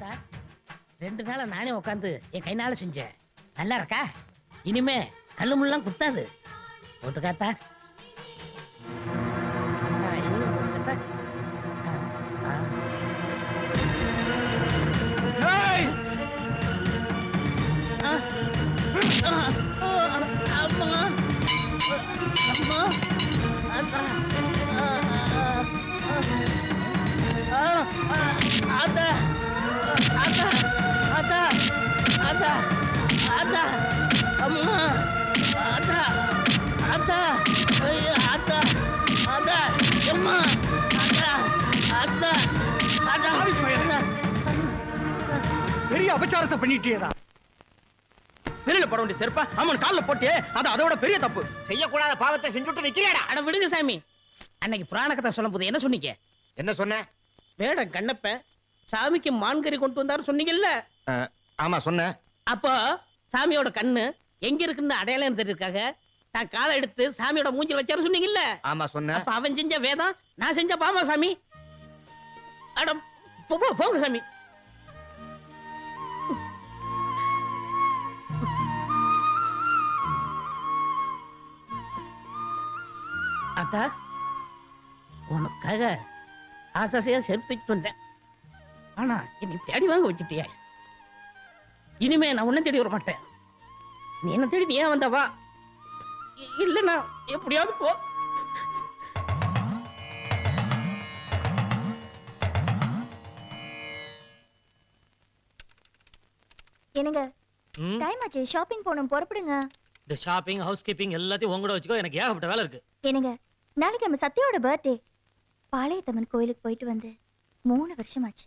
ஆத்தா 2 நாளா நானே உட்காந்து என் கைனால செஞ்சேன். நல்லா இருக்கா? இனிமே கல்லு முள்ளெல்லாம் குத்தாது. போட்டுக்காத்தா. பெரிய அபச்சாரத்தை பண்ணிட்டேடா. வெளியில போட வேண்டிய செருப்பா அவன் காலில் போட்டியே, அது அதோட பெரிய தப்பு. செய்யக்கூடாத பாவத்தை செஞ்சுட்டு நிக்கிறேடா. அட விடுங்க சாமி. அன்னைக்கு புராண கதை சொல்லும் போது என்ன சொன்னீங்க? என்ன சொன்ன? வேடம் கண்ணப்ப சாமிக்கு மான்கறி கொண்டு வந்தாரு சொன்னீங்கல்ல? ஆமா சொன்னேன். அப்போ சாமியோட கண்ணு எங்க இருக்குன்னு அடையாளம் தெரிஞ்சிருக்காக நான் காலை எடுத்து சாமியோட மூஞ்சில வச்சாரு சொன்னீங்கல்ல? ஆமா சொன்னேன். அப்ப அவன் செஞ்ச வேதம் நான் செஞ்ச பாமா சாமி. அட போங்க சாமி. அத்தா உனக்காக ஆசாசையா செருப்பு தைச்சிட்டு வந்தேன். ஆனா என்னை தேடி வாங்க வச்சுட்டிய. இனிமே நான் உன்ன தேடி வர மாட்டேன். நீ என்ன தேடி நீ ஏன் வந்தவா? இல்லன்னா எப்படியாவது போ. என்னங்க டைம் ஆச்சு, ஷாப்பிங் போணும், புறப்படுங்க. இந்த ஷாப்பிங் ஹவுஸ் கீப்பிங் எல்லாத்தையும் உங்களோட வச்சுக்கோ, எனக்கு ஏகப்பட்ட வேலை இருக்கு. என்னங்க நாளைக்கு நம்ம சத்யாவோட பர்த்டே. பாளையத்தம்மன் கோயிலுக்கு போயிட்டு வந்து 3 வருஷம் ஆச்சு.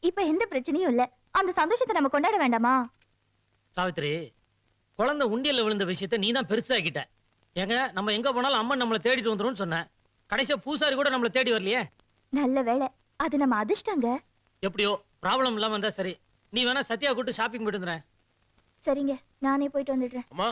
இப்ப எந்த பிரச்சனையும் இல்ல. அந்த சந்தோஷத்தை நம்ம கொண்டாட வேண்டாமா? சாவித்திரி, குழந்தை உண்டியல்ல விழுந்த விஷயத்தை நீ தான் பெருசாக்கிட்ட. ஏங்க நம்ம எங்க போனாலும் அம்மன் நம்மளை தேடிட்டு வந்துரும்னு சொன்ன. கடைசியா பூசாரி கூட நம்மளை தேடி வரலையே. நல்ல வேலை, அது நம்ம அதிர்ஷ்டங்க. எப்படியோ ப்ராப்ளம் இல்லாம இருந்தா சரி. நீ வேணா சத்யா கூட்டு ஷாப்பிங் போயிட்டு வந்துறேன். சரிங்க, நானே போயிட்டு வந்துடுறேன். அம்மா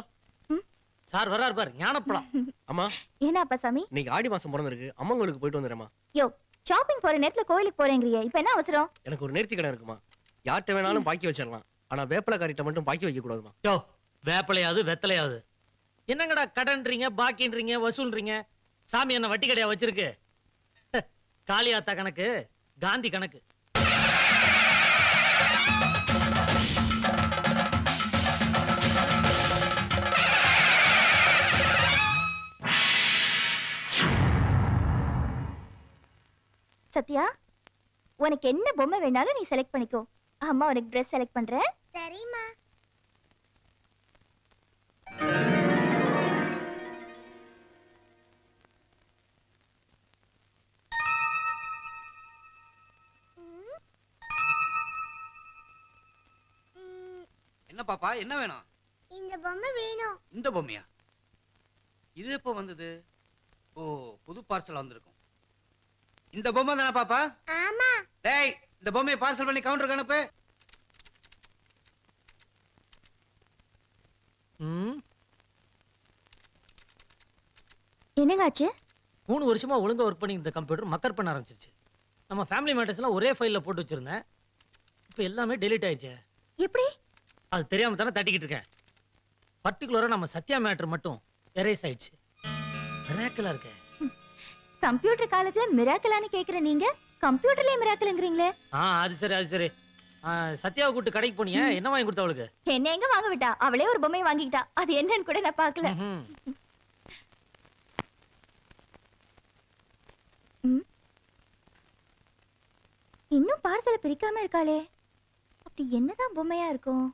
சார் வராரு பாரு, ஞானப்படம். அம்மா என்ன அப்பா சாமி? இன்னைக்கு ஆடி மாசம் பிறந்திருக்கு, அம்மங்களுக்கு போயிட்டு வந்துடுறேம்மா. யோ, ஷாப்பிங் போற நேரத்துல கோயிலுக்கு போறேங்கறியே, இப்போ என்ன அவசரம்? எனக்கு ஒரு நேர்த்தி கடை இருக்குமா, யார்கிட்ட வேணாலும் பாக்கி வச்சிடலாம். ஆனா வேப்பலை காரிட்ட மட்டும் பாக்கி வைக்க கூடாதுமா. யோ, வேப்பலையாவது வெத்தலையாவது என்னங்கடா கடன்றீங்க, பாக்கின்றீங்க, வசூல்றீங்க. சாமி என்ன வட்டி கடையா வச்சிருக்கு? காளியாத்தா கணக்கு, காந்தி கணக்கு. சத்யா, உனக்கு என்ன பொம்மை வேணாலும் நீ செலக்ட் பண்ணிக்கோ. அம்மா உனக்கு Dress செலக்ட் பண்றேன். சரிம்மா. என்ன பாப்பா, என்ன வேணும்? இந்த பொம்மை வேணும். இந்த பொம்மையா? இது எப்போ வந்தது? ஓ, புது பார்சல் வந்திருக்கும். இந்த பொம்மை தானே பாப்பா? ஆமா. டேய், இந்த பொம்மையை பார்சல் பண்ணி கவுண்டருக்கு அனுப்பு. என்னங்க ஆச்சு? 3 வருஷமா ஒழுங்கா ஒர்க் பண்ணி இந்த கம்ப்யூட்டர் மக்கர் பண்ண ஆரம்பிச்சிருச்சு. நம்ம ஃபேமிலி மேட்டர்ஸ் எல்லாம் ஒரே ஃபைல்ல போட்டு வச்சிருந்தேன். இப்போ எல்லாமே டெலீட் ஆயிடுச்சு. எப்படி? அது தெரியாம தானே தட்டிக்கிட்டு இருக்கேன். பர்டிகுலரா நம்ம சத்யா மேட்டர் மட்டும் எரேஸ் ஆயிடுச்சு. மிராக்கிளா இருக்கு. கம்ப்யூட்டர் காலத்துல மிராக்கிளான்னு கேக்குற நீங்க கம்ப்யூட்டர்லயே மிராக்கிள்ங்கறீங்களே. அது சரி அது சரி. சத்யாவை கூட்டு கடைக்கு போனியே, என்ன வாங்கி கொடுத்த அவளுக்கு? என்ன எங்க வாங்க விட்டா? அவளே ஒரு பொம்மை வாங்கிட்டா. அது என்னன்னு கூட நான் பார்க்கல. இன்னும் பார்சலை பிரிக்காம இருக்காளே. அப்படி என்னதான் பொம்மையா இருக்கும்?